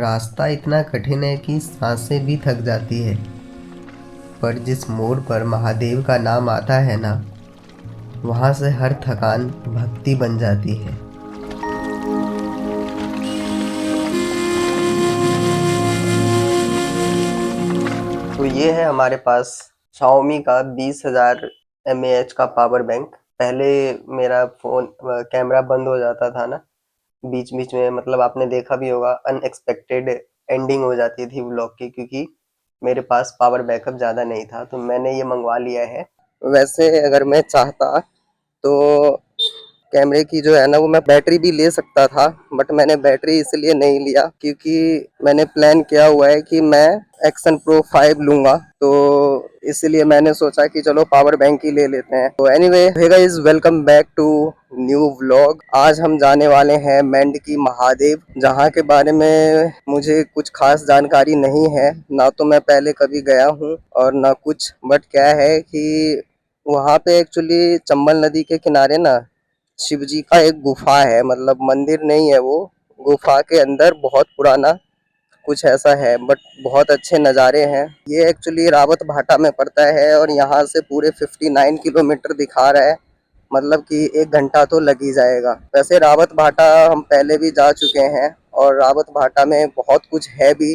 रास्ता इतना कठिन है कि सांसें भी थक जाती है, पर जिस मोड़ पर महादेव का नाम आता है ना, वहाँ से हर थकान भक्ति बन जाती है। तो ये है हमारे पास Xiaomi का 20,000 mAh का पावर बैंक। पहले मेरा फ़ोन कैमरा बंद हो जाता था ना बीच बीच में, मतलब आपने देखा भी होगा, अनएक्सपेक्टेड एंडिंग हो जाती थी व्लॉग की, क्योंकि मेरे पास पावर बैकअप ज़्यादा नहीं था। तो मैंने ये मंगवा लिया है। वैसे अगर मैं चाहता तो कैमरे की जो है ना, वो मैं बैटरी भी ले सकता था, बट मैंने बैटरी इसलिए नहीं लिया क्योंकि मैंने प्लान किया हुआ है कि मैं एक्शन प्रो 5 लूंगा। तो इसलिए मैंने सोचा कि चलो पावर बैंक ही ले लेते हैं। तो anyway, hey guys, welcome back to new vlog. आज हम जाने वाले हैं मेंढकी महादेव, जहाँ के बारे में मुझे कुछ खास जानकारी नहीं है। ना तो मैं पहले कभी गया हूँ और ना कुछ, बट क्या है कि वहाँ पे एक्चुअली चंबल नदी के किनारे ना शिव जी का एक गुफा है, मतलब मंदिर नहीं है वो, गुफा के अंदर बहुत पुराना कुछ ऐसा है, बट बहुत अच्छे नज़ारे हैं। ये एक्चुअली रावत भाटा में पड़ता है और यहाँ से पूरे 59 किलोमीटर दिखा रहा है, मतलब कि 1 घंटा तो लग ही जाएगा। वैसे रावत भाटा हम पहले भी जा चुके हैं और रावत भाटा में बहुत कुछ है भी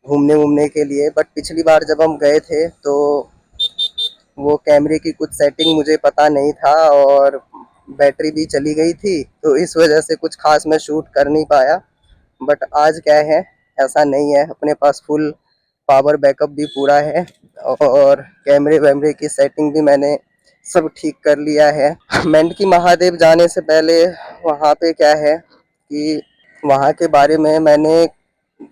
घूमने वूमने के लिए, बट पिछली बार जब हम गए थे तो वो कैमरे की कुछ सेटिंग मुझे पता नहीं था और बैटरी भी चली गई थी, तो इस वजह से कुछ खास मैं शूट कर नहीं पाया। बट आज क्या है, ऐसा नहीं है, अपने पास फुल पावर बैकअप भी पूरा है और कैमरे वैमरे की सेटिंग भी मैंने सब ठीक कर लिया है। मेंढकी महादेव जाने से पहले वहाँ पे क्या है कि वहाँ के बारे में मैंने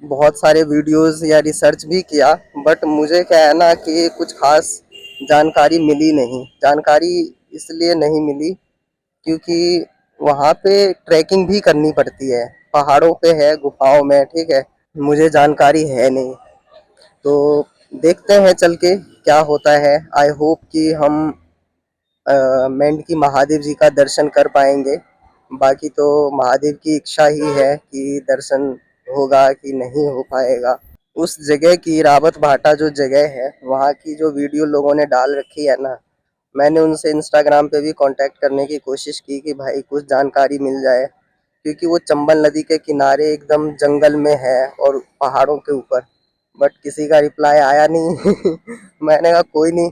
बहुत सारे वीडियोस या रिसर्च भी किया, बट मुझे क्या है ना कि कुछ खास जानकारी मिली नहीं। जानकारी इसलिए नहीं मिली क्योंकि वहाँ पे ट्रैकिंग भी करनी पड़ती है, पहाड़ों पे है, गुफाओं में, ठीक है, मुझे जानकारी है नहीं। तो देखते हैं चल के क्या होता है। आई होप कि हम मेंढकी महादेव जी का दर्शन कर पाएंगे। बाकी तो महादेव की इच्छा ही है कि दर्शन होगा कि नहीं हो पाएगा। उस जगह की, रावत भाटा जो जगह है, वहाँ की जो वीडियो लोगों ने डाल रखी है ना, मैंने उनसे इंस्टाग्राम पे भी कांटेक्ट करने की कोशिश की कि भाई कुछ जानकारी मिल जाए, क्योंकि वो चंबल नदी के किनारे एकदम जंगल में है और पहाड़ों के ऊपर, बट किसी का रिप्लाई आया नहीं। मैंने कहा कोई नहीं,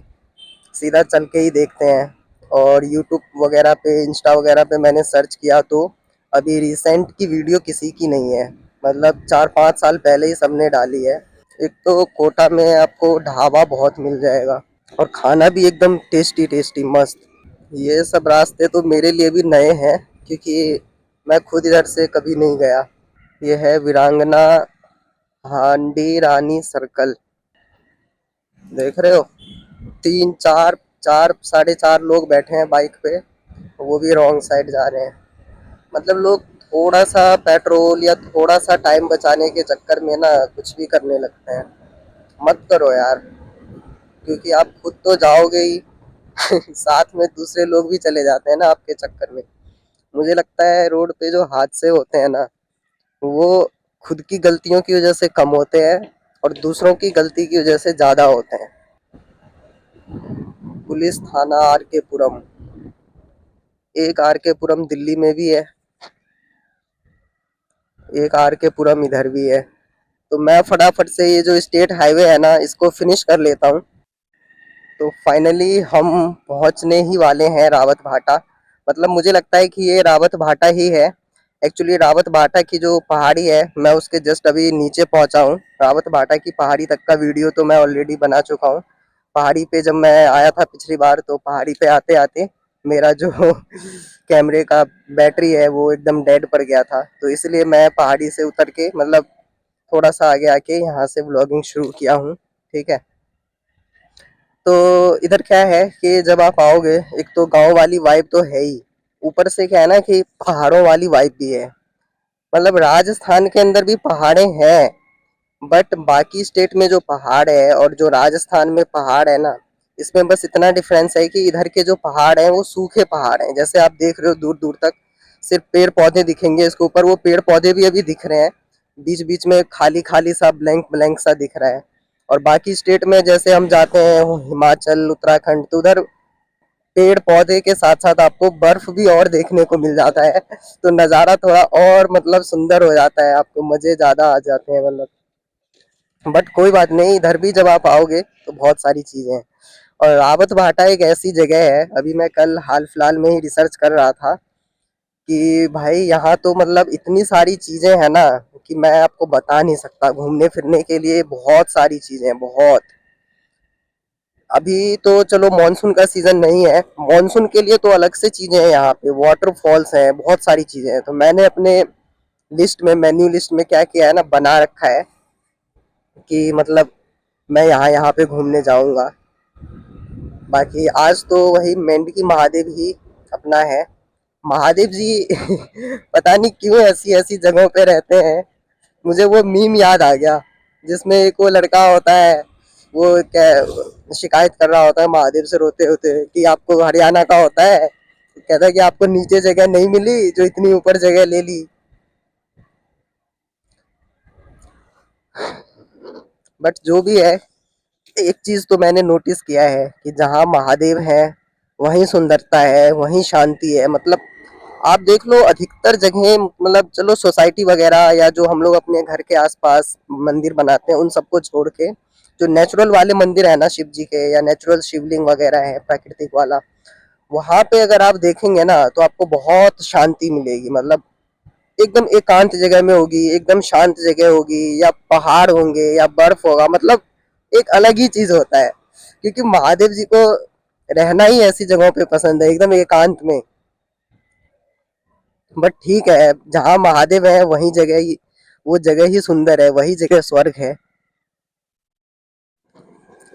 सीधा चल के ही देखते हैं। और यूट्यूब वगैरह पे, इंस्टा वगैरह पे मैंने सर्च किया तो अभी रिसेंट की वीडियो किसी की नहीं है, मतलब 4-5 साल पहले ही सबने डाली है। एक तो कोटा में आपको ढाबा बहुत मिल जाएगा और खाना भी एकदम टेस्टी टेस्टी मस्त। ये सब रास्ते तो मेरे लिए भी नए हैं क्योंकि मैं खुद इधर से कभी नहीं गया। ये है वीरांगना हांडी रानी सर्कल, देख रहे हो, 3 4 4 4.5 लोग बैठे हैं बाइक पे, वो भी रॉन्ग साइड जा रहे हैं। मतलब लोग थोड़ा सा पेट्रोल या थोड़ा सा टाइम बचाने के चक्कर में ना कुछ भी करने लगते हैं। मत करो यार, क्योंकि आप खुद तो जाओगे ही, साथ में दूसरे लोग भी चले जाते हैं ना आपके चक्कर में। मुझे लगता है रोड पे जो हादसे होते हैं ना, वो खुद की गलतियों की वजह से कम होते हैं और दूसरों की गलती की वजह से ज़्यादा होते हैं। पुलिस थाना आर के पुरम, एक आर के पुरम दिल्ली में भी है, एक आर के पुरम इधर भी है। तो मैं फटाफट से ये जो स्टेट हाईवे है ना, इसको फिनिश कर लेता हूँ। तो फाइनली हम पहुंचने ही वाले हैं रावत भाटा। मतलब मुझे लगता है कि ये रावत भाटा ही है। एक्चुअली रावत भाटा की जो पहाड़ी है, मैं उसके जस्ट अभी नीचे पहुंचा हूँ। रावत भाटा की पहाड़ी तक का वीडियो तो मैं ऑलरेडी बना चुका हूँ। पहाड़ी पे जब मैं आया था पिछली बार, तो पहाड़ी पे आते आते मेरा जो कैमरे का बैटरी है वो एकदम डेड पड़ गया था, तो इसलिए मैं पहाड़ी से उतर के, मतलब थोड़ा सा आगे आके यहाँ से व्लॉगिंग शुरू किया हूँ, ठीक है। तो इधर क्या है कि जब आप आओगे, एक तो गांव वाली वाइब तो है ही, ऊपर से क्या है ना कि पहाड़ों वाली वाइब भी है। मतलब राजस्थान के अंदर भी पहाड़े हैं, बट बाकी स्टेट में जो पहाड़ है और जो राजस्थान में पहाड़ है ना, इसमें बस इतना डिफरेंस है कि इधर के जो पहाड़ हैं वो सूखे पहाड़ हैं। जैसे आप देख रहे हो दूर दूर तक सिर्फ पेड़ पौधे दिखेंगे इसके ऊपर, वो पेड़ पौधे भी अभी दिख रहे हैं, बीच बीच में खाली खाली सा ब्लैंक ब्लैंक सा दिख रहा है। और बाकी स्टेट में जैसे हम जाते हैं हिमाचल उत्तराखंड, तो उधर पेड़ पौधे के साथ साथ आपको बर्फ भी और देखने को मिल जाता है, तो नज़ारा थोड़ा और मतलब सुंदर हो जाता है, आपको मजे ज्यादा आ जाते हैं मतलब। बट कोई बात नहीं, इधर भी जब आप आओगे तो बहुत सारी चीजें हैं। और रावत भाटा एक ऐसी जगह है, अभी मैं कल हाल फिलहाल में ही रिसर्च कर रहा था कि भाई यहाँ तो मतलब इतनी सारी चीजें हैं ना कि मैं आपको बता नहीं सकता। घूमने फिरने के लिए बहुत सारी चीजें हैं, बहुत। अभी तो चलो मॉनसून का सीजन नहीं है, मॉनसून के लिए तो अलग से चीजें हैं, यहाँ पे वाटरफॉल्स हैं, बहुत सारी चीजें हैं। तो मैंने अपने लिस्ट में, मेन्यू लिस्ट में क्या किया है ना, बना रखा है कि मतलब मैं यहाँ यहाँ पे घूमने जाऊंगा। बाकी आज तो वही मेंढकी महादेव ही अपना है। महादेव जी पता नहीं क्यों ऐसी ऐसी जगहों पे रहते हैं। मुझे वो मीम याद आ गया जिसमें एक वो लड़का होता है, वो क्या शिकायत कर रहा होता है महादेव से रोते होते कि आपको हरियाणा का होता है, कहता है कि आपको नीचे जगह नहीं मिली जो इतनी ऊपर जगह ले ली। बट जो भी है, एक चीज तो मैंने नोटिस किया है कि जहाँ महादेव है वहीं सुंदरता है, वहीं शांति है। मतलब आप देख लो अधिकतर जगह, मतलब चलो सोसाइटी वगैरह या जो हम लोग अपने घर के आसपास मंदिर बनाते हैं उन सबको छोड़ के, जो नेचुरल वाले मंदिर है ना शिव जी के, या नेचुरल शिवलिंग वगैरह है प्राकृतिक वाला, वहां पे अगर आप देखेंगे ना तो आपको बहुत शांति मिलेगी। मतलब एकदम एकांत जगह में होगी, एकदम शांत जगह होगी, या पहाड़ होंगे या बर्फ होगा, मतलब एक अलग ही चीज होता है। क्योंकि महादेव जी को रहना ही ऐसी जगहों पे पसंद है, एकदम एकांत में। बट ठीक है, जहाँ महादेव है वही जगह ही, वो जगह ही सुंदर है, वही जगह स्वर्ग है।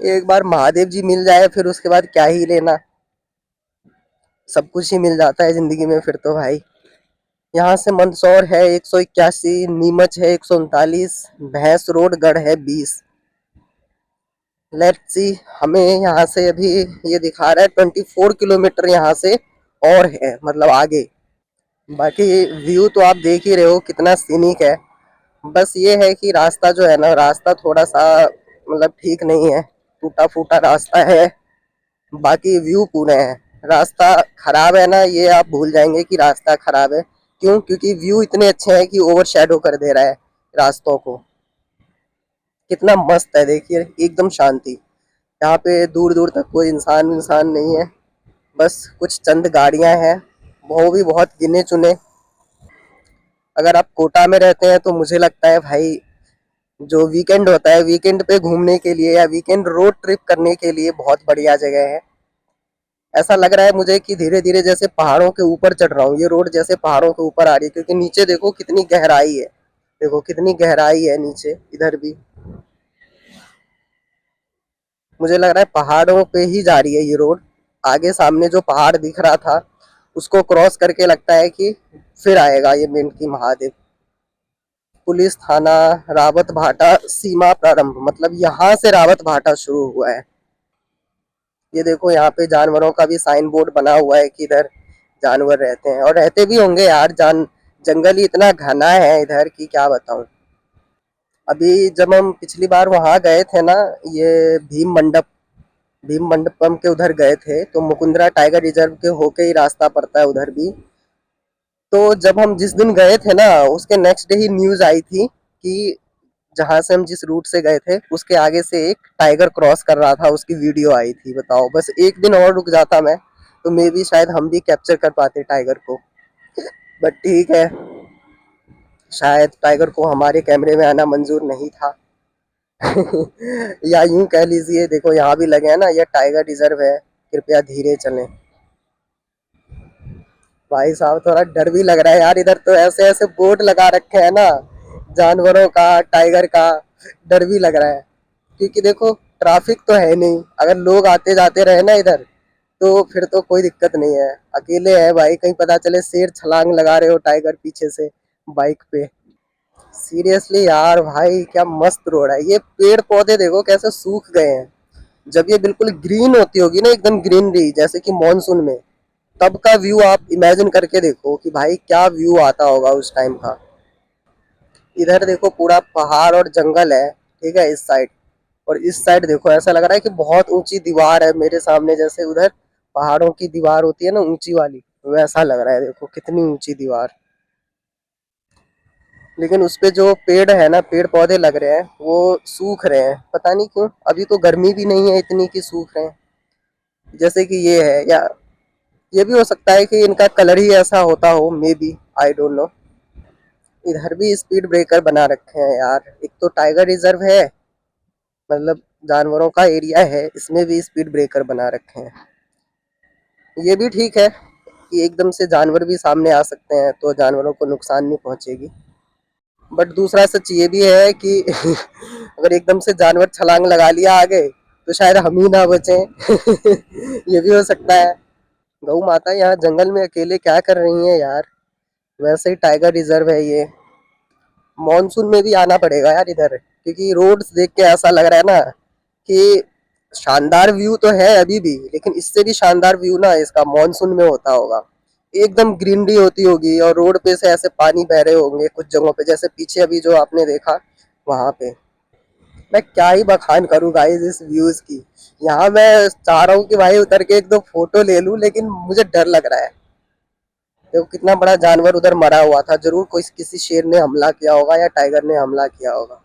एक बार महादेव जी मिल जाए फिर उसके बाद क्या ही लेना, सब कुछ ही मिल जाता है जिंदगी में फिर तो भाई। यहाँ से मंदसौर है 181, नीमच है 139, भैंस रोड गढ़ है 20। लेट्स सी, हमें यहाँ से अभी ये दिखा रहा है 24 किलोमीटर यहाँ से और है, मतलब आगे। बाकी व्यू तो आप देख ही रहे हो कितना सीनिक है। बस ये है कि रास्ता जो है ना, रास्ता थोड़ा सा मतलब ठीक नहीं है, टूटा फूटा रास्ता है। बाकी व्यू पूरे हैं। रास्ता खराब है ना, ये आप भूल जाएंगे कि रास्ता खराब है। क्यों? क्योंकि व्यू इतने अच्छे हैं कि ओवर शेडो कर दे रहा है रास्तों को। कितना मस्त है, देखिए एकदम शांति। यहाँ पे दूर दूर तक कोई इंसान इंसान नहीं है, बस कुछ चंद गाड़ियां हैं, वो भी बहुत गिने चुने। अगर आप कोटा में रहते हैं तो मुझे लगता है भाई, जो वीकेंड होता है, वीकेंड पे घूमने के लिए या वीकेंड रोड ट्रिप करने के लिए बहुत बढ़िया जगह है। ऐसा लग रहा है मुझे कि धीरे धीरे जैसे पहाड़ों के ऊपर चढ़ रहा हूँ, ये रोड जैसे पहाड़ों के ऊपर आ रही है, क्योंकि नीचे देखो कितनी गहराई है। देखो कितनी गहराई है नीचे, इधर भी मुझे लग रहा है पहाड़ों पे ही जा रही है ये रोड। आगे सामने जो पहाड़ दिख रहा था उसको क्रॉस करके लगता है कि फिर आएगा ये मेंढकी महादेव। पुलिस थाना रावत भाटा सीमा प्रारंभ, मतलब यहाँ से रावत भाटा शुरू हुआ है। ये देखो यहाँ पे जानवरों का भी साइन बोर्ड बना हुआ है कि इधर जानवर रहते हैं, और रहते भी होंगे यार। जंगल ही इतना घना है इधर कि क्या बताऊं। अभी जब हम पिछली बार वहां गए थे ना, ये भीम मंडपम के उधर गए थे, तो मुकुंदरा टाइगर रिजर्व के होके ही रास्ता पड़ता है उधर भी। तो जब हम जिस दिन गए थे ना, उसके नेक्स्ट डे ही न्यूज आई थी कि जहां से हम जिस रूट से गए थे उसके आगे से एक टाइगर क्रॉस कर रहा था, उसकी वीडियो आई थी। बताओ, बस एक दिन और रुक जाता मैं तो मे भी शायद हम भी कैप्चर कर पाते टाइगर को। बट ठीक है, शायद टाइगर को हमारे कैमरे में आना मंजूर नहीं था। या यूं कह लीजिए, देखो यहाँ भी लगे हैं ना, ये टाइगर रिजर्व है, कृपया धीरे चलें। भाई साहब थोड़ा डर भी लग रहा है यार, इधर तो ऐसे ऐसे बोर्ड लगा रखे हैं ना, जानवरों का, टाइगर का। डर भी लग रहा है, क्योंकि देखो ट्रैफिक तो है नहीं, अगर लोग आते जाते रहे ना इधर तो फिर तो कोई दिक्कत नहीं है। अकेले है भाई, कहीं पता चले शेर छलांग लगा रहे हो टाइगर पीछे से बाइक पे। सीरियसली यार भाई, क्या मस्त रोड है। ये पेड़ पौधे देखो कैसे सूख गए हैं। जब ये बिल्कुल ग्रीन होती होगी ना, एकदम ग्रीनरी जैसे कि मॉनसून में, तब का व्यू आप इमेजिन करके देखो कि भाई क्या व्यू आता होगा उस टाइम का। इधर देखो पूरा पहाड़ और जंगल है, ठीक है, इस साइड। और इस साइड देखो ऐसा लग रहा है कि बहुत ऊंची दीवार है मेरे सामने, जैसे उधर पहाड़ों की दीवार होती है ना ऊंची वाली, वैसा लग रहा है। देखो कितनी ऊंची दीवार। लेकिन उस पे जो पेड़ है ना, पेड़ पौधे लग रहे हैं वो सूख रहे हैं, पता नहीं क्यों। अभी तो गर्मी भी नहीं है इतनी कि सूख रहे हैं, जैसे कि ये है। या ये भी हो सकता है कि इनका कलर ही ऐसा होता हो, may be, I don't know. इधर भी स्पीड ब्रेकर बना रखे हैं यार। एक तो टाइगर रिजर्व है, मतलब जानवरों का एरिया है, इसमें भी स्पीड ब्रेकर बना रखे हैं। ये भी ठीक है कि एकदम से जानवर भी सामने आ सकते हैं तो जानवरों को नुकसान नहीं पहुंचेगी। बट दूसरा सच ये भी है कि अगर एकदम से जानवर छलांग लगा लिया आगे तो शायद हम ही ना बचें। ये भी हो सकता है। गौ माता यहाँ जंगल में अकेले क्या कर रही हैं यार। वैसे ही टाइगर रिजर्व है ये। मॉनसून में भी आना पड़ेगा यार इधर, क्योंकि रोड्स देख के ऐसा लग रहा है ना कि शानदार व्यू तो है अभी भी, लेकिन इससे भी शानदार व्यू ना इसका मॉनसून में होता होगा। एकदम ग्रीनरी होती होगी और रोड पे से ऐसे पानी बह रहे होंगे कुछ जगहों पे, जैसे पीछे अभी जो आपने देखा वहां पे। मैं क्या ही बखान करूं गाइस इस व्यूज की। यहाँ मैं चाह रहा हूँ कि भाई उतर के एक दो फोटो ले लूं, लेकिन मुझे डर लग रहा है। देखो कितना बड़ा जानवर उधर मरा हुआ था, जरूर कोई किसी शेर ने हमला किया होगा या टाइगर ने हमला किया होगा।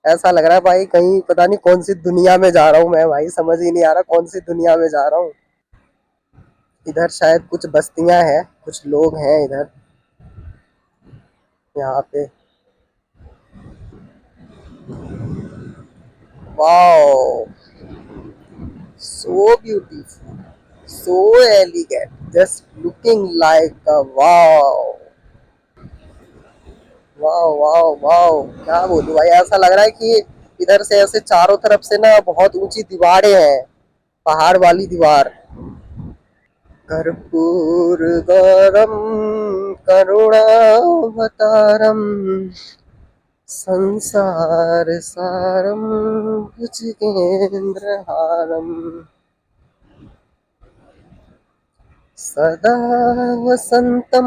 ऐसा लग रहा है भाई कहीं पता नहीं कौन सी दुनिया में जा रहा हूँ मैं, भाई समझ ही नहीं आ रहा कौन सी दुनिया में जा रहा हूँ। इधर शायद कुछ बस्तियां हैं, कुछ लोग हैं इधर, यहाँ पे। Wow, so beautiful, so elegant, just looking like a wow. Wow wow wow, क्या बोलूं भाई, ऐसा लग रहा है कि इधर से ऐसे चारों तरफ से ना बहुत ऊंची दीवारें हैं, पहाड़ वाली दीवार। कर्पूर गौरम करुणावतारम संसार सारम भुजगेंद्रहारम सदा वसंतम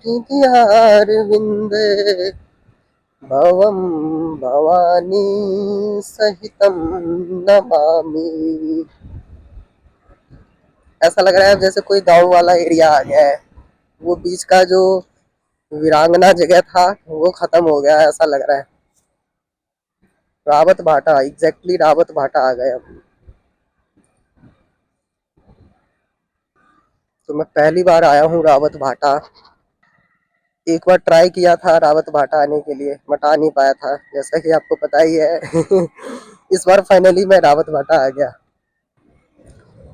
हृदयारविंदे भवम भवानी सहितम नमामि। ऐसा लग रहा है जैसे कोई गांव वाला एरिया आ गया है। वो बीच का जो वीरांगना जगह था वो खत्म हो गया, ऐसा लग रहा है। रावत भाटा, एग्जैक्टली रावत भाटा आ गए अब। तो मैं पहली बार आया हूँ रावत भाटा। एक बार ट्राई किया था रावत भाटा आने के लिए, बट आ नहीं पाया था, जैसा कि आपको पता ही है। इस बार फाइनली मैं रावत भाटा आ गया।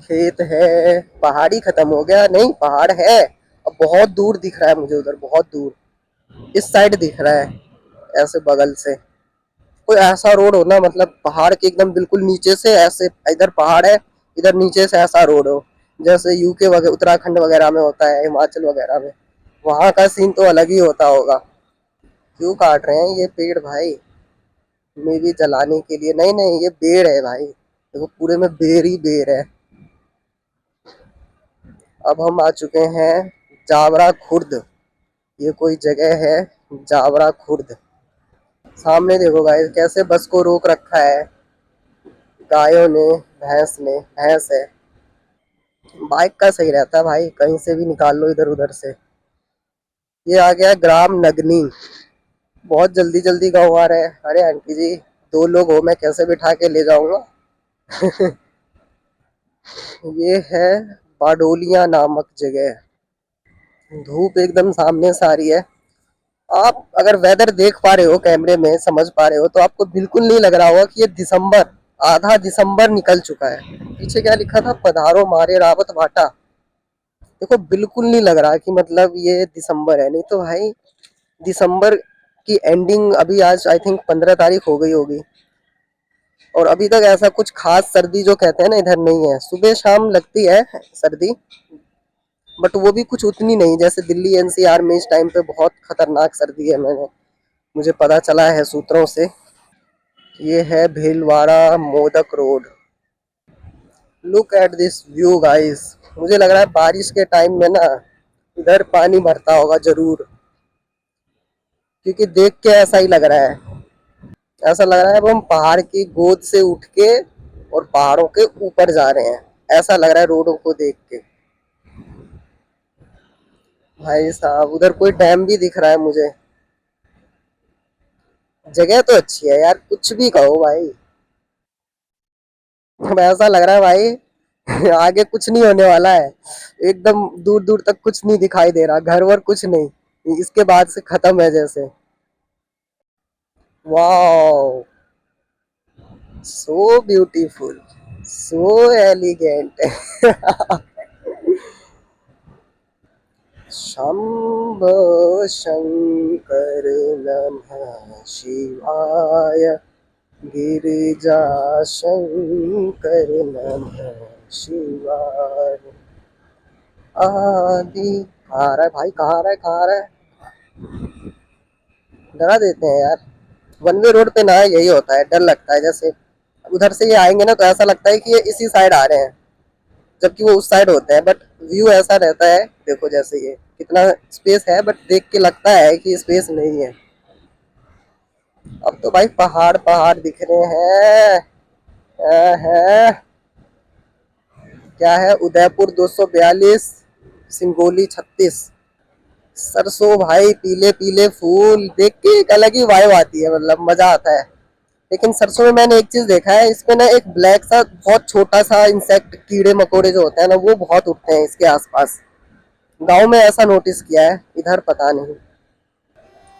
खेत है, पहाड़ी खत्म हो गया, नहीं पहाड़ है। अब बहुत दूर दिख रहा है मुझे, उधर बहुत दूर इस साइड दिख रहा है, ऐसे बगल से। कोई ऐसा रोड हो ना, मतलब पहाड़ के एकदम बिल्कुल नीचे से ऐसे, इधर पहाड़ है, इधर नीचे से ऐसा रोड हो, जैसे यूके वगैरह उत्तराखंड वगैरह में होता है, हिमाचल वगैरह में। वहां का सीन तो अलग ही होता होगा। क्यों काट रहे हैं ये पेड़ भाई? मे भी जलाने के लिए? नहीं नहीं, ये बेर है भाई, देखो पूरे में बेर ही बेर है। अब हम आ चुके हैं जावरा खुर्द। ये कोई जगह है, जावरा खुर्द। सामने देखो गाइस कैसे बस को रोक रखा है गायों ने, भैंस ने, भैंस है। बाइक का सही रहता है भाई, कहीं से भी निकाल लो इधर उधर से। ये आ गया ग्राम नगनी। बहुत जल्दी जल्दी गाँव आ रहे हैं। अरे आंटी जी, दो लोग हो, मैं कैसे बिठा के ले जाऊंगा। ये है बाडोलिया नामक जगह। धूप एकदम सामने से आ रही है। आप अगर वेदर देख पा रहे हो कैमरे में, समझ पा रहे हो, तो आपको बिल्कुल नहीं लग रहा होगा कि ये दिसंबर, आधा दिसंबर निकल चुका है। पीछे क्या लिखा था, पधारो मारे रावत भाटा। देखो बिल्कुल नहीं लग रहा कि मतलब ये दिसंबर है, नहीं तो भाई दिसंबर की एंडिंग अभी आज आई थिंक 15 तारीख हो गई होगी, और अभी तक ऐसा कुछ खास सर्दी जो कहते हैं ना इधर नहीं है। सुबह शाम लगती है सर्दी, बट वो भी कुछ उतनी नहीं, जैसे दिल्ली एनसीआर में इस टाइम पे बहुत खतरनाक सर्दी है, मैंने मुझे पता चला है सूत्रों से। ये है Bhilwara modak road. Look at this view guys. मुझे लग रहा है बारिश के टाइम में ना इधर पानी भरता होगा जरूर। क्योंकि देख के ऐसा ही लग रहा है, ऐसा लग रहा है अब हम पहाड़ की गोद से उठ के और पहाड़ों के ऊपर जा रहे हैं, ऐसा लग रहा है रोडों को देख के। भाई साहब उधर कोई डैम भी दिख रहा है मुझे। जगह तो अच्छी है यार, कुछ भी कहो भाई। अब ऐसा लग रहा है भाई आगे कुछ नहीं होने वाला है, एकदम दूर दूर तक कुछ नहीं दिखाई दे रहा, घर वर कुछ नहीं, इसके बाद से खत्म है जैसे। वाह, so beautiful, so elegant Shambho Shankar नमः शिवाय, गिरिजा शंकर नमः शिवाय। आदि कहाँ आ रहा है भाई, कहाँ आ रहा है, कहाँ आ रहा है? डरा देते हैं यार। वन वे रोड पे ना यही होता है, डर लगता है। जैसे उधर से ये आएंगे ना तो ऐसा लगता है कि ये इसी साइड आ रहे हैं, जबकि वो उस साइड होते हैं। बट व्यू ऐसा रहता है, देखो जैसे ये कितना स्पेस है, बट देख के लगता है कि स्पेस नहीं है। अब तो भाई पहाड़ पहाड़ दिख रहे हैं। है क्या है, उदयपुर 242, सिंगोली 36। सरसों भाई, पीले पीले फूल देख के एक अलग ही वाइब आती है, मतलब मजा आता है। लेकिन सरसों में मैंने एक चीज देखा है, इसमें ना एक ब्लैक सा बहुत छोटा सा इंसेक्ट, कीड़े मकोड़े जो होते हैं ना, वो बहुत उठते हैं इसके आसपास। गांव में ऐसा नोटिस किया है, इधर पता नहीं।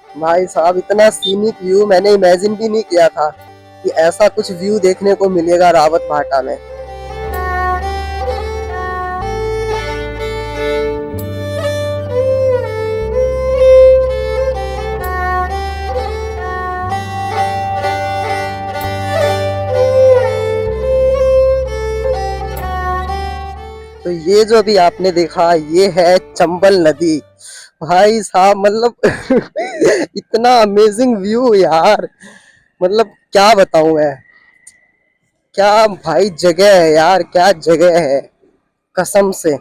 भाई साहब इतना सीनिक व्यू मैंने इमेजिन भी नहीं किया था कि ऐसा कुछ व्यू देखने को मिलेगा रावत भाटा में। तो ये जो अभी आपने देखा, ये है चंबल नदी। भाई साहब मतलब इतना अमेजिंग व्यू यार, मतलब क्या बताऊं मैं। क्या भाई जगह है यार, क्या जगह है, कसम से।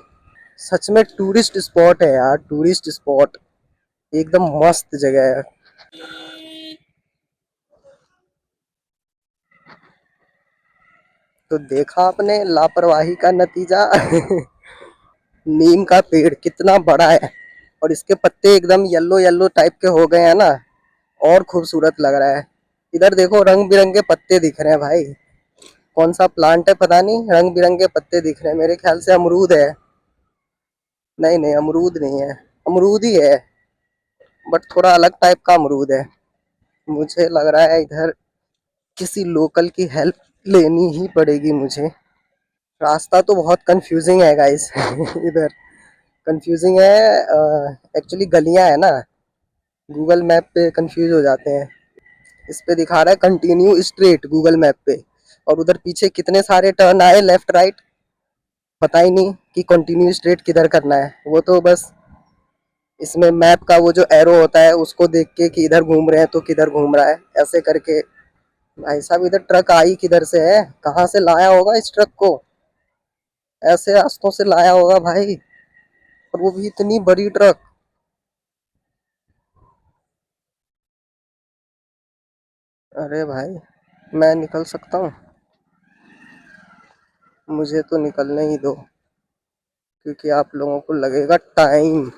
सच में टूरिस्ट स्पॉट है यार, टूरिस्ट स्पॉट, एकदम मस्त जगह है। तो देखा आपने लापरवाही का नतीजा नीम का पेड़ कितना बड़ा है, और इसके पत्ते एकदम येलो येलो टाइप के हो गए हैं ना, और खूबसूरत लग रहा है। इधर देखो रंग बिरंगे पत्ते दिख रहे हैं भाई, कौन सा प्लांट है पता नहीं, रंग बिरंगे पत्ते दिख रहे हैं, मेरे ख्याल से अमरूद है। नहीं नहीं, अमरूद नहीं है, अमरूद ही है, बट थोड़ा अलग टाइप का अमरूद है। मुझे लग रहा है इधर किसी लोकल की हेल्प लेनी ही पड़ेगी मुझे। रास्ता तो बहुत कंफ्यूजिंग है गाइस इधर कंफ्यूजिंग है, एक्चुअली गलियां है ना, गूगल मैप पे कंफ्यूज हो जाते हैं। इस पे दिखा रहा है कंटिन्यू स्ट्रेट गूगल मैप पे, और उधर पीछे कितने सारे टर्न आए लेफ्ट राइट, पता ही नहीं कि कंटिन्यू स्ट्रेट किधर करना है। वो तो बस इसमें मैप का वो जो एरो होता है उसको देख के कि इधर घूम रहे हैं तो किधर घूम रहा है, ऐसे करके। भाई साहब इधर ट्रक आई किधर से है, कहाँ से लाया होगा इस ट्रक को, ऐसे रास्तों से लाया होगा भाई, और वो भी इतनी बड़ी ट्रक। अरे भाई मैं निकल सकता हूँ, मुझे तो निकलने ही दो, क्योंकि आप लोगों को लगेगा टाइम,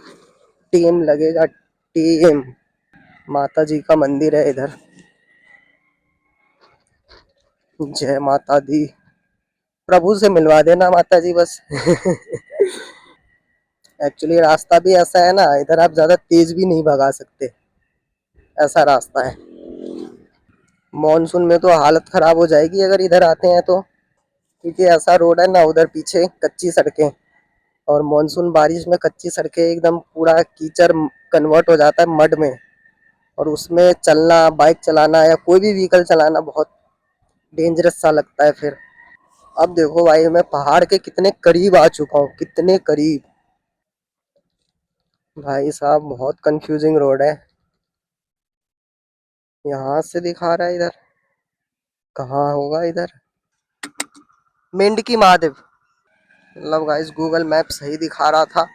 टेम लगेगा, टेम। माता जी का मंदिर है इधर, जय माता दी। प्रभु से मिलवा देना माता जी बस एक्चुअली रास्ता भी ऐसा है ना, इधर आप ज्यादा तेज भी नहीं भगा सकते, ऐसा रास्ता है। मॉनसून में तो हालत खराब हो जाएगी अगर इधर आते हैं तो, क्योंकि ऐसा रोड है ना, उधर पीछे कच्ची सड़कें, और मॉनसून बारिश में कच्ची सड़कें एकदम पूरा कीचड़ कन्वर्ट हो जाता है मड में, और उसमें चलना, बाइक चलाना या कोई भी व्हीकल चलाना बहुत डेंजरस सा लगता है फिर। अब देखो भाई मैं पहाड़ के कितने करीब आ चुका हूँ, कितने करीब। भाई साहब बहुत कंफ्यूजिंग रोड है, यहाँ से दिखा रहा है इधर, कहाँ होगा इधर, मेंढकी महादेव। मतलब गाइस गूगल मैप सही दिखा रहा था,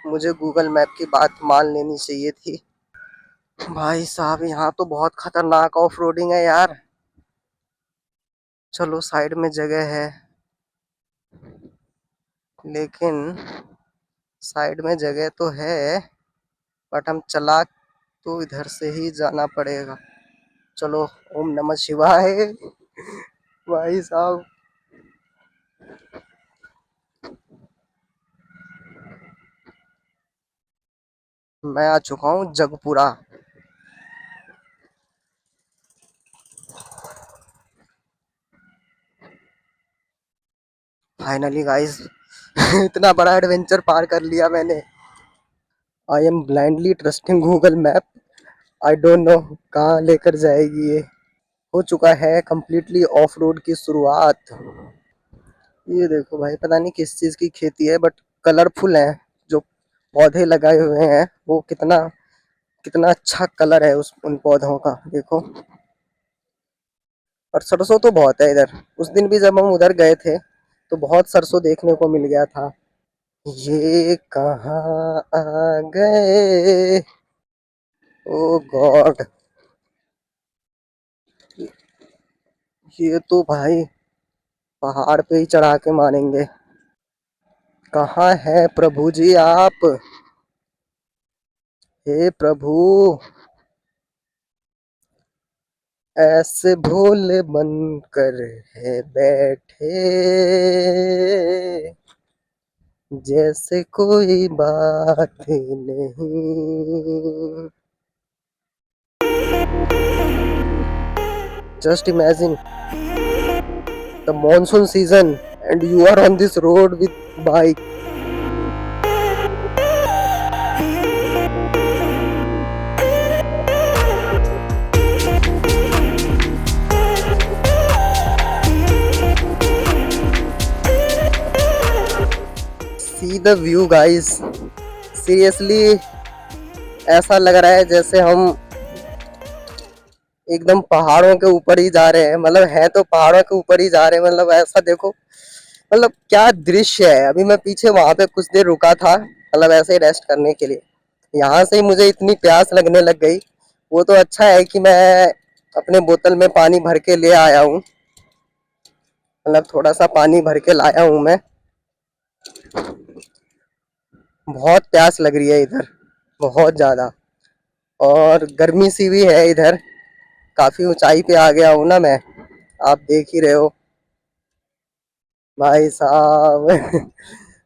मुझे गूगल मैप की बात मान लेनी चाहिए थी। भाई साहब यहाँ तो बहुत खतरनाक ऑफ रोडिंग है यार। चलो साइड में जगह है, लेकिन साइड में जगह तो है, बट हम चला तो इधर से ही जाना पड़ेगा। चलो, ओम नमः शिवाय। भाई साहब, मैं आ चुका हूँ जगपुरा। फाइनली गाइस, इतना बड़ा एडवेंचर पार कर लिया मैंने। I am blindly trusting Google map. I don't know कहाँ लेकर जाएगी ये। हो चुका है कंप्लीटली ऑफ रोड की शुरुआत। ये देखो भाई, पता नहीं किस चीज की खेती है, बट कलरफुल है। जो पौधे लगाए हुए हैं वो कितना कितना अच्छा कलर है उस उन पौधों का, देखो। और सरसों तो बहुत है इधर। उस दिन भी जब हम उधर गए थे तो बहुत सरसों देखने को मिल गया था। ये कहाँ आ गए, ओ गॉड। ये तो भाई पहाड़ पे ही चढ़ा के मारेंगे। कहाँ है प्रभु जी आप, हे प्रभु। ऐसे भोले बनकर है बैठे, जैसे कोई बात नहीं। Just imagine the monsoon season and you are on this road with bike. See the view guys, seriously ऐसा लग रहा है जैसे हम एकदम पहाड़ों के ऊपर ही जा रहे हैं। मतलब है तो पहाड़ों के ऊपर ही जा रहे हैं, मतलब ऐसा देखो। मतलब क्या दृश्य है। अभी मैं पीछे वहां पे कुछ देर रुका था, मतलब ऐसे ही रेस्ट करने के लिए। यहाँ से ही मुझे इतनी प्यास लगने लग गई। वो तो अच्छा है कि मैं अपने बोतल में पानी भर के ले आया हूँ, मतलब थोड़ा सा पानी भर के लाया हूँ मैं। बहुत प्यास लग रही है इधर, बहुत ज्यादा। और गर्मी सी भी है इधर। काफी ऊंचाई पे आ गया हूँ ना मैं, आप देख ही रहे हो भाई साहब।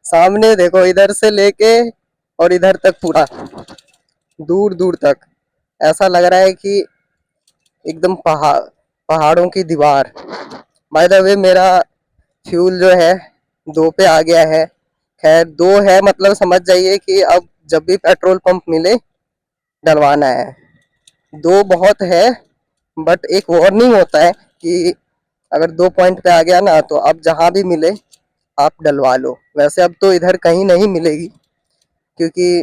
सामने देखो, इधर से लेके और इधर तक पूरा दूर दूर तक ऐसा लग रहा है कि एकदम पहाड़ों की दीवार। बाय द वे, मेरा फ्यूल जो है 2 पे आ गया है। खैर 2 है, मतलब समझ जाइए कि अब जब भी पेट्रोल पंप मिले डलवाना है। 2 बहुत है, बट एक वार्निंग होता है कि अगर 2 पॉइंट पे आ गया ना तो अब जहां भी मिले आप डलवा लो। वैसे अब तो इधर कहीं नहीं मिलेगी, क्योंकि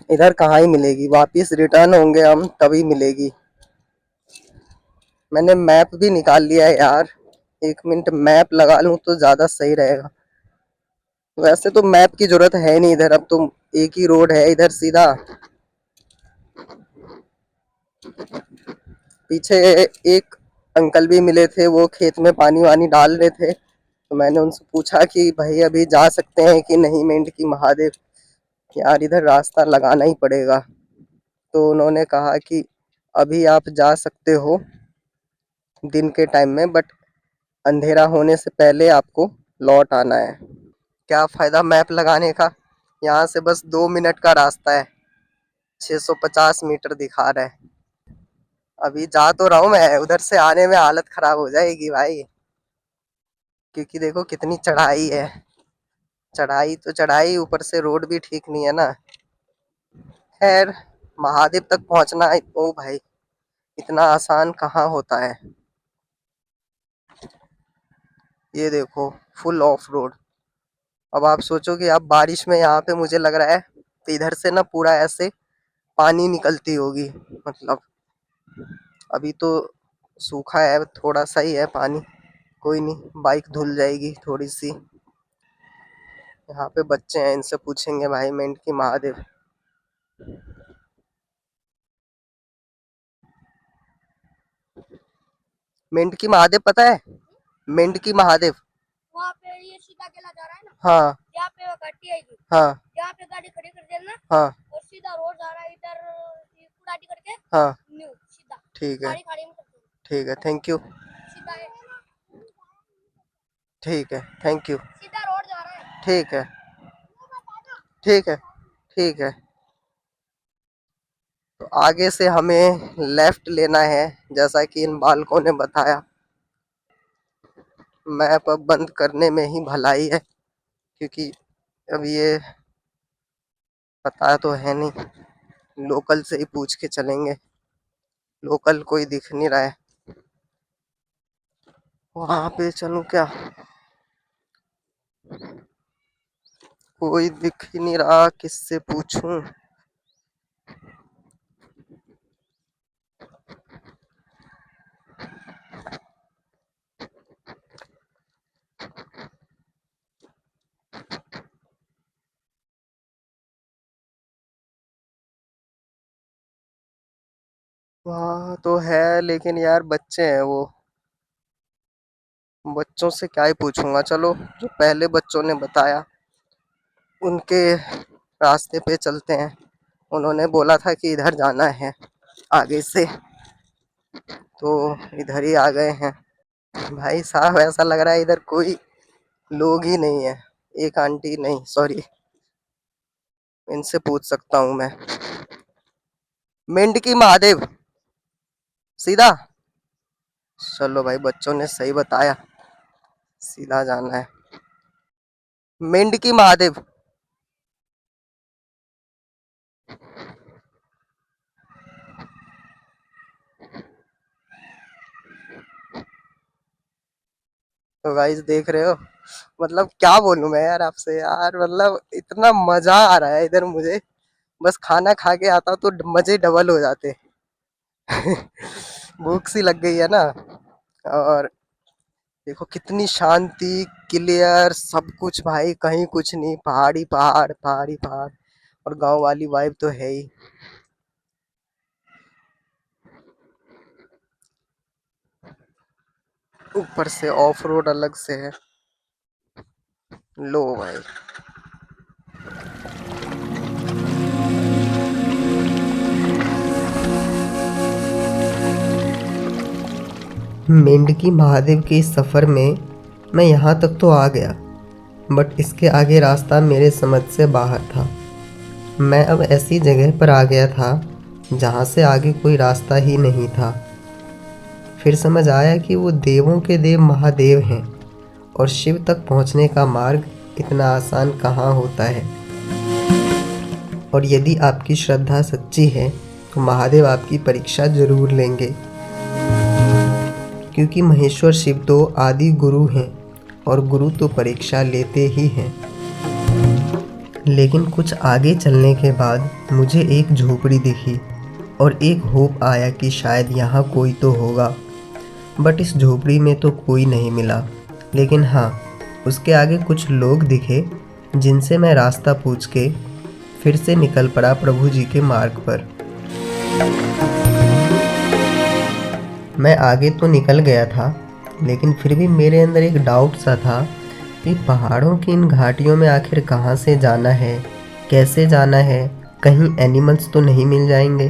इधर कहाँ ही मिलेगी, वापिस रिटर्न होंगे हम तभी मिलेगी। मैंने मैप भी निकाल लिया है यार, 1 मिनट मैप लगा लूं तो ज्यादा सही रहेगा। वैसे तो मैप की जरूरत है नहीं इधर, अब तो एक ही रोड है इधर सीधा। पीछे एक अंकल भी मिले थे, वो खेत में पानी वानी डाल रहे थे, तो मैंने उनसे पूछा कि भाई अभी जा सकते हैं कि नहीं मेंढक की महादेव, यार इधर रास्ता लगाना ही पड़ेगा। तो उन्होंने कहा कि अभी आप जा सकते हो दिन के टाइम में, बट अंधेरा होने से पहले आपको लौट आना है। क्या फायदा मैप लगाने का, यहाँ से बस 2 मिनट का रास्ता है, 650 मीटर दिखा रहा है। अभी जा तो रहा हूँ मैं, उधर से आने में हालत खराब हो जाएगी भाई, क्योंकि देखो कितनी चढ़ाई है। चढ़ाई तो चढ़ाई, ऊपर से रोड भी ठीक नहीं है ना। खैर, महादेव तक पहुंचना, ओ भाई, इतना आसान कहाँ होता है। ये देखो, फुल ऑफ रोड। अब आप सोचो कि अब बारिश में यहाँ पे मुझे लग रहा है तो इधर से ना पूरा ऐसे पानी निकलती होगी। मतलब अभी तो सूखा है, थोड़ा सा ही है पानी, कोई नहीं, बाइक धुल जाएगी थोड़ी सी। यहाँ पे बच्चे हैं, इनसे पूछेंगे भाई मेंढक की महादेव। मेंढकी महादेव पता है? मेंढकी महादेव वहाँ पे ये सीधा केला जा रहा है ना। हाँ यहाँ पे वो घाटी आएगी। हाँ यहाँ पे गाड़ी खड़ी कर देना। हाँ और सीधा रोड जा रहा है इधर कुड़ाटी करके। हाँ न्यू सीधा। ठीक है गाड़ी खड़ी में कर दो। ठीक है, थैंक यू। सीधा है। ठीक है, थैंक यू। सीधा रोड जा रहा है। ठीक है ठीक है ठीक है। तो आगे से हमें लेफ्ट लेना है, जैसा कि इन बालकों ने बताया। मैप अब बंद करने में ही भलाई है, क्योंकि अब ये पता तो है नहीं, लोकल से ही पूछ के चलेंगे। लोकल कोई दिख नहीं रहा है, वहां पे चलूं क्या? कोई दिख ही नहीं रहा, किससे पूछूं? वहाँ तो है, लेकिन यार बच्चे हैं वो, बच्चों से क्या ही पूछूंगा। चलो, जो पहले बच्चों ने बताया उनके रास्ते पे चलते हैं। उन्होंने बोला था कि इधर जाना है आगे से, तो इधर ही आ गए हैं। भाई साहब, ऐसा लग रहा है इधर कोई लोग ही नहीं है। एक आंटी नहीं, सॉरी, इनसे पूछ सकता हूँ मैं। मेंढकी महादेव सीधा। चलो भाई, बच्चों ने सही बताया, सीधा जाना है। मेंढकी महादेव। तो गाइस देख रहे हो, मतलब क्या बोलूं मैं यार आपसे यार, मतलब इतना मजा आ रहा है इधर मुझे। बस खाना खा के आता तो मजे डबल हो जाते। भूख सी लग गई है ना। और देखो कितनी शांति, क्लियर सब कुछ भाई, कहीं कुछ नहीं, पहाड़ी पहाड़ पहाड़ी पहाड़, और गांव वाली वाइब तो है ही। ऊपर से ऑफ रोड अलग से है। लो भाई, मेंढकी महादेव के इस सफ़र में मैं यहाँ तक तो आ गया, बट इसके आगे रास्ता मेरे समझ से बाहर था। मैं अब ऐसी जगह पर आ गया था जहाँ से आगे कोई रास्ता ही नहीं था। फिर समझ आया कि वो देवों के देव महादेव हैं, और शिव तक पहुँचने का मार्ग इतना आसान कहाँ होता है। और यदि आपकी श्रद्धा सच्ची है तो महादेव आपकी परीक्षा जरूर लेंगे, क्योंकि महेश्वर शिव तो आदि गुरु हैं, और गुरु तो परीक्षा लेते ही हैं। लेकिन कुछ आगे चलने के बाद मुझे एक झोपड़ी दिखी, और एक होप आया कि शायद यहाँ कोई तो होगा। बट इस झोपड़ी में तो कोई नहीं मिला। लेकिन हाँ, उसके आगे कुछ लोग दिखे, जिनसे मैं रास्ता पूछ के फिर से निकल पड़ा प्रभु जी के मार्ग पर। मैं आगे तो निकल गया था, लेकिन फिर भी मेरे अंदर एक डाउट सा था कि पहाड़ों की इन घाटियों में आखिर कहाँ से जाना है, कैसे जाना है, कहीं एनिमल्स तो नहीं मिल जाएंगे।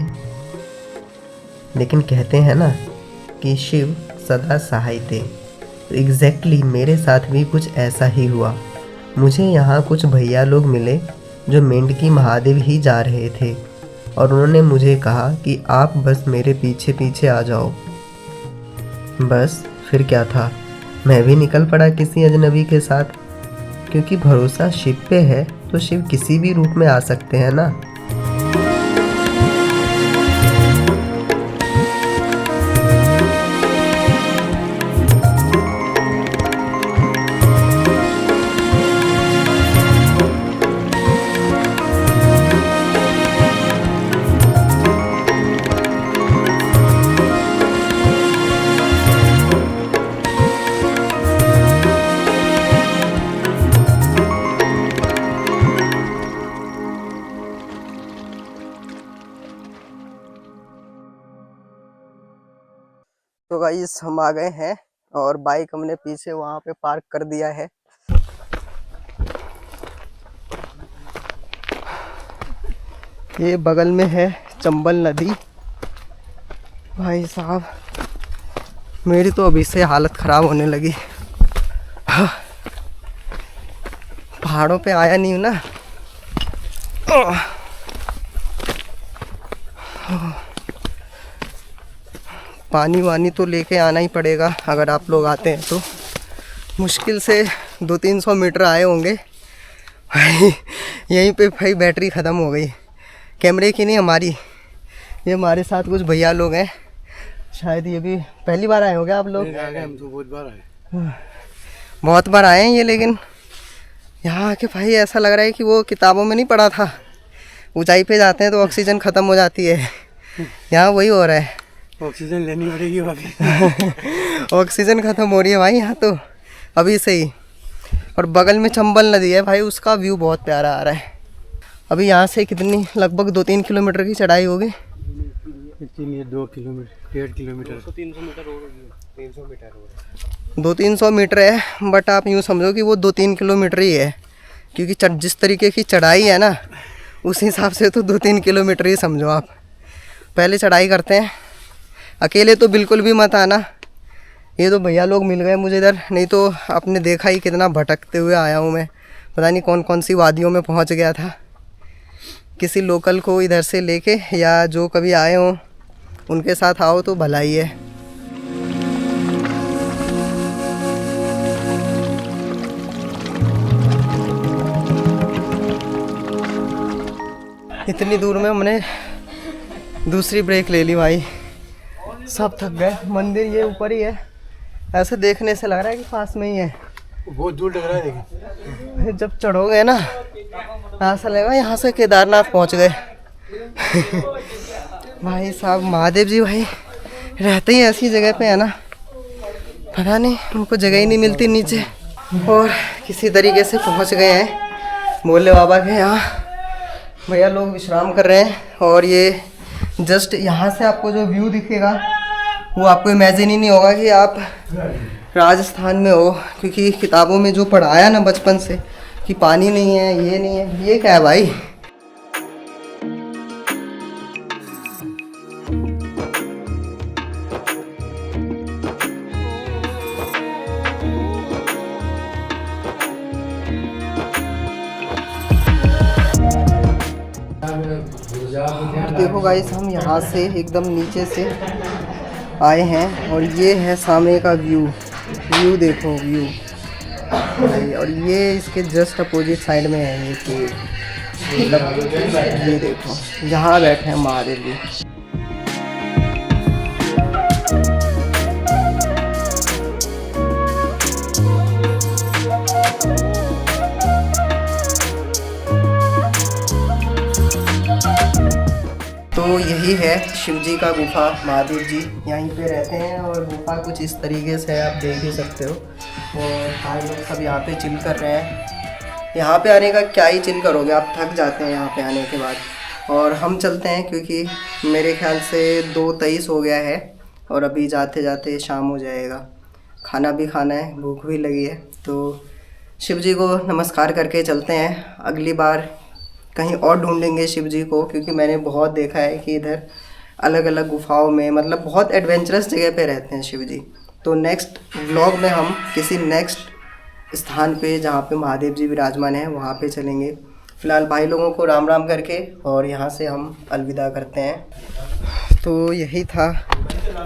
लेकिन कहते हैं ना कि शिव सदा सहाय थे, तो एग्जैक्टली मेरे साथ भी कुछ ऐसा ही हुआ। मुझे यहाँ कुछ भैया लोग मिले जो मेंढकी महादेव ही जा रहे थे, और उन्होंने मुझे कहा कि आप बस मेरे पीछे पीछे आ जाओ। बस फिर क्या था, मैं भी निकल पड़ा किसी अजनबी के साथ, क्योंकि भरोसा शिव पे है तो शिव किसी भी रूप में आ सकते हैं ना। गाइस हम आ गए हैं और बाइक हमने पीछे वहां पे पार्क कर दिया है। ये बगल में है चंबल नदी। भाई साहब मेरी तो अभी से हालत ख़राब होने लगी। पहाड़ों पे आया नहीं हूँ ना। पानी वानी तो लेके आना ही पड़ेगा अगर आप लोग आते हैं तो। मुश्किल से 200-300 मीटर आए होंगे। भाई यहीं पे भाई बैटरी ख़त्म हो गई, कैमरे की नहीं हमारी। ये हमारे साथ कुछ भैया लोग हैं, शायद ये भी पहली बार आए होंगे आप लोग। हम तो बहुत बार आए, बहुत बार आए हैं ये, लेकिन यहाँ आके भाई ऐसा लग रहा है कि वो किताबों में नहीं पढ़ा था, ऊंचाई पे जाते हैं तो ऑक्सीजन ख़त्म हो जाती है। यहाँ वही हो रहा है, ऑक्सीजन लेनी पड़ेगी वापस। ऑक्सीजन ख़त्म हो रही है भाई यहाँ तो अभी से ही। और बगल में चंबल नदी है भाई, उसका व्यू बहुत प्यारा आ रहा है। अभी यहाँ से कितनी लगभग 2-3 किलोमीटर की चढ़ाई होगी। 2 किलोमीटर 1.5 किलोमीटर 300 मीटर और 300 मीटर और 200-300 मीटर है, बट आप यूँ समझो कि वो 2-3 किलोमीटर ही है, क्योंकि जिस तरीके की चढ़ाई है ना उस हिसाब से तो 2-3 किलोमीटर ही समझो आप। पहले चढ़ाई करते हैं, अकेले तो बिल्कुल भी मत आना। ये तो भैया लोग मिल गए मुझे इधर, नहीं तो आपने देखा ही कितना भटकते हुए आया हूँ मैं। पता नहीं कौन कौन सी वादियों में पहुँच गया था। किसी लोकल को इधर से लेके या जो कभी आए हों उनके साथ आओ तो भला ही है। इतनी दूर में हमने दूसरी ब्रेक ले ली भाई, सब थक गए। मंदिर ये ऊपर ही है, ऐसे देखने से लग रहा है कि पास में ही है, बहुत दूर लग रहा है। लेकिन जब चढ़ोगे ना ऐसा लगेगा यहाँ से केदारनाथ पहुँच गए। भाई साहब महादेव जी भाई रहते ही ऐसी जगह पे है ना, पता नहीं उनको जगह ही नहीं मिलती नीचे। और किसी तरीके से पहुँच गए हैं भोले बाबा के यहाँ। भैया लोग विश्राम कर रहे हैं और ये जस्ट यहाँ से आपको जो व्यू दिखेगा वो आपको इमेजिन ही नहीं होगा कि आप राजस्थान में हो, क्योंकि किताबों में जो पढ़ाया ना बचपन से कि पानी नहीं है, ये नहीं है, ये क्या है भाई। देखो गाइस हम यहाँ से एकदम नीचे से आए हैं और ये है सामने का व्यू देखो व्यू भाई। और ये इसके जस्ट अपोजिट साइड में है ये पेड़, मतलब ये देखो यहाँ बैठे हैं महादेव जी। तो यही है शिव जी का गुफा, महादेव जी यहीं पे रहते हैं। और गुफा कुछ इस तरीके से आप देख ही सकते हो। और भाई लोग सब यहाँ पे चिल कर रहे हैं। यहाँ पे आने का क्या ही चिल करोगे, आप थक जाते हैं यहाँ पे आने के बाद। और हम चलते हैं क्योंकि मेरे ख्याल से 2:23 हो गया है और अभी जाते जाते शाम हो जाएगा। खाना भी खाना है, भूख भी लगी है, तो शिव जी को नमस्कार करके चलते हैं। अगली बार कहीं और ढूंढेंगे शिव जी को, क्योंकि मैंने बहुत देखा है कि इधर अलग अलग गुफाओं में मतलब बहुत एडवेंचरस जगह पे रहते हैं शिव जी। तो नेक्स्ट व्लॉग में हम किसी नेक्स्ट स्थान पे जहाँ पे महादेव जी विराजमान हैं वहाँ पे चलेंगे। फ़िलहाल भाई लोगों को राम राम करके और यहाँ से हम अलविदा करते हैं। तो यही था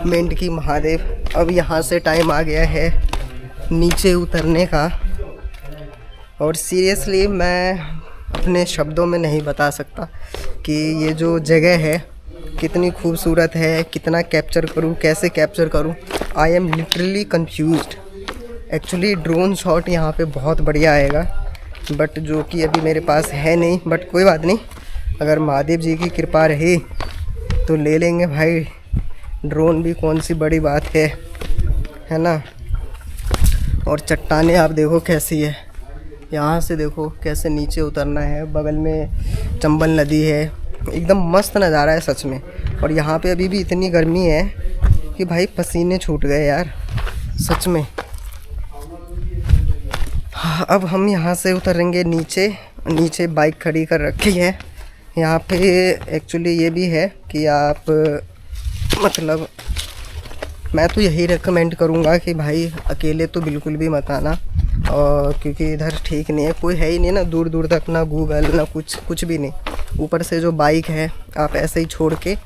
मेंढकी महादेव। अब यहाँ से टाइम आ गया है नीचे उतरने का। और सीरियसली मैं अपने शब्दों में नहीं बता सकता कि ये जो जगह है कितनी खूबसूरत है, कितना कैप्चर करूँ, कैसे कैप्चर करूँ। I am literally confused. Actually drone shot यहाँ पे बहुत बढ़िया आएगा, बट जो कि अभी मेरे पास है नहीं। बट कोई बात नहीं, अगर महादेव जी की कृपा रही तो ले लेंगे भाई। ड्रोन भी कौन सी बड़ी बात है ना। और चट्टानें आप देखो कैसी है, यहाँ से देखो कैसे नीचे उतरना है। बगल में चंबल नदी है, एकदम मस्त नज़ारा है सच में। और यहाँ पे अभी भी इतनी गर्मी है कि भाई पसीने छूट गए यार सच में। हाँ, अब हम यहाँ से उतरेंगे नीचे। नीचे बाइक खड़ी कर रखी है यहाँ पे। एक्चुअली ये भी है कि आप मतलब मैं तो यही रेकमेंड करूँगा कि भाई अकेले तो बिल्कुल भी मत आना, और क्योंकि इधर ठीक नहीं है, कोई है ही नहीं ना दूर दूर तक, ना गूगल ना कुछ भी नहीं। ऊपर से जो बाइक है आप ऐसे ही छोड़ के,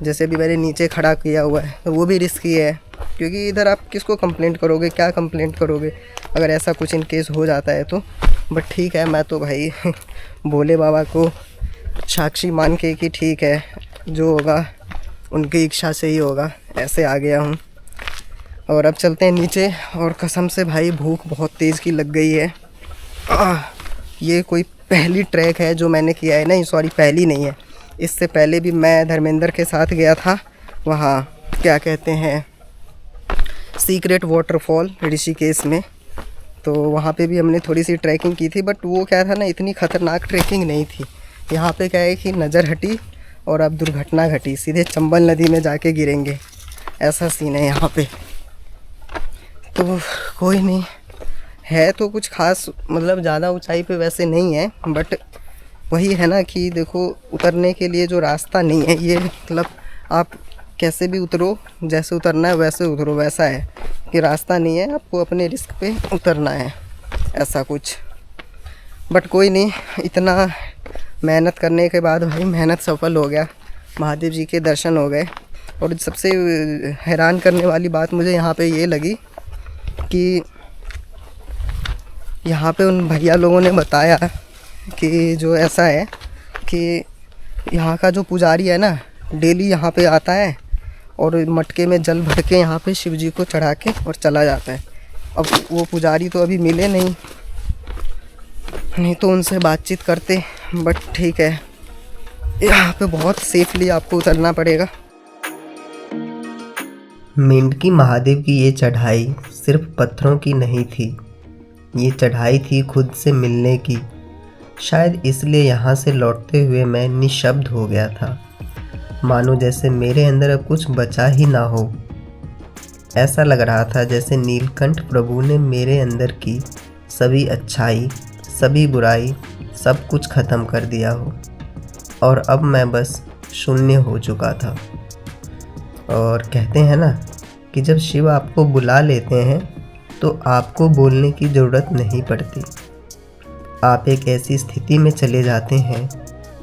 जैसे भी मैंने नीचे खड़ा किया हुआ है, तो वो भी रिस्की है, क्योंकि इधर आप किसको कंप्लेंट करोगे, क्या कंप्लेंट करोगे अगर ऐसा कुछ इन केस हो जाता है तो। बट ठीक है, मैं तो भाई भोले बाबा को साक्षी मान के कि ठीक है जो होगा उनकी इच्छा से ही होगा, ऐसे आ गया हूँ। और अब चलते हैं नीचे। और कसम से भाई भूख बहुत तेज़ की लग गई है। ये कोई पहली ट्रैक है जो मैंने किया है, नहीं सॉरी पहली नहीं है, इससे पहले भी मैं धर्मेंद्र के साथ गया था वहाँ, क्या कहते हैं, सीक्रेट वाटरफॉल ऋषिकेश में। तो वहाँ पे भी हमने थोड़ी सी ट्रैकिंग की थी, बट वो क्या था ना, इतनी ख़तरनाक ट्रैकिंग नहीं थी। यहाँ पे क्या है कि नज़र हटी और अब दुर्घटना घटी, सीधे चंबल नदी में जाके गिरेंगे, ऐसा सीन है यहाँ पे। तो कोई नहीं है, तो कुछ खास मतलब ज़्यादा ऊंचाई पे वैसे नहीं है, बट वही है ना कि देखो उतरने के लिए जो रास्ता नहीं है, ये मतलब आप कैसे भी उतरो, जैसे उतरना है वैसे उतरो, वैसा है कि रास्ता नहीं है, आपको अपने रिस्क पे उतरना है, ऐसा कुछ। बट कोई नहीं, इतना मेहनत करने के बाद भाई मेहनत सफल हो गया, महादेव जी के दर्शन हो गए। और सबसे हैरान करने वाली बात मुझे यहाँ पे ये लगी कि यहाँ पे उन भैया लोगों ने बताया कि जो ऐसा है कि यहाँ का जो पुजारी है ना, डेली यहाँ पे आता है और मटके में जल भर के यहाँ पे शिव जी को चढ़ा के और चला जाता है। अब वो पुजारी तो अभी मिले नहीं तो उनसे बातचीत करते, बट ठीक है, यहाँ पे बहुत सेफली आपको उतरना पड़ेगा। मेंढकी महादेव की ये चढ़ाई सिर्फ पत्थरों की नहीं थी, ये चढ़ाई थी खुद से मिलने की। शायद इसलिए यहाँ से लौटते हुए मैं निशब्द हो गया था, मानो जैसे मेरे अंदर अब कुछ बचा ही ना हो। ऐसा लग रहा था जैसे नीलकंठ प्रभु ने मेरे अंदर की सभी अच्छाई, सभी बुराई, सब कुछ ख़त्म कर दिया हो, और अब मैं बस शून्य हो चुका था। और कहते हैं ना कि जब शिव आपको बुला लेते हैं तो आपको बोलने की ज़रूरत नहीं पड़ती। आप एक ऐसी स्थिति में चले जाते हैं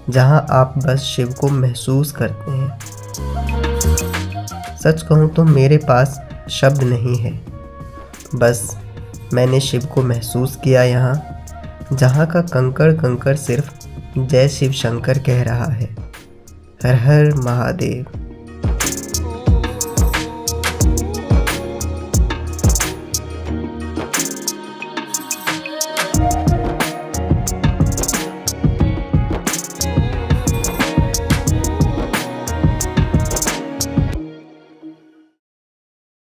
जहां आप बस शिव को महसूस करते हैं। सच कहूं तो मेरे पास शब्द नहीं है, बस मैंने शिव को महसूस किया यहाँ, जहाँ का कंकड़ कंकड़ सिर्फ जय शिव शंकर कह रहा है। हर हर महादेव।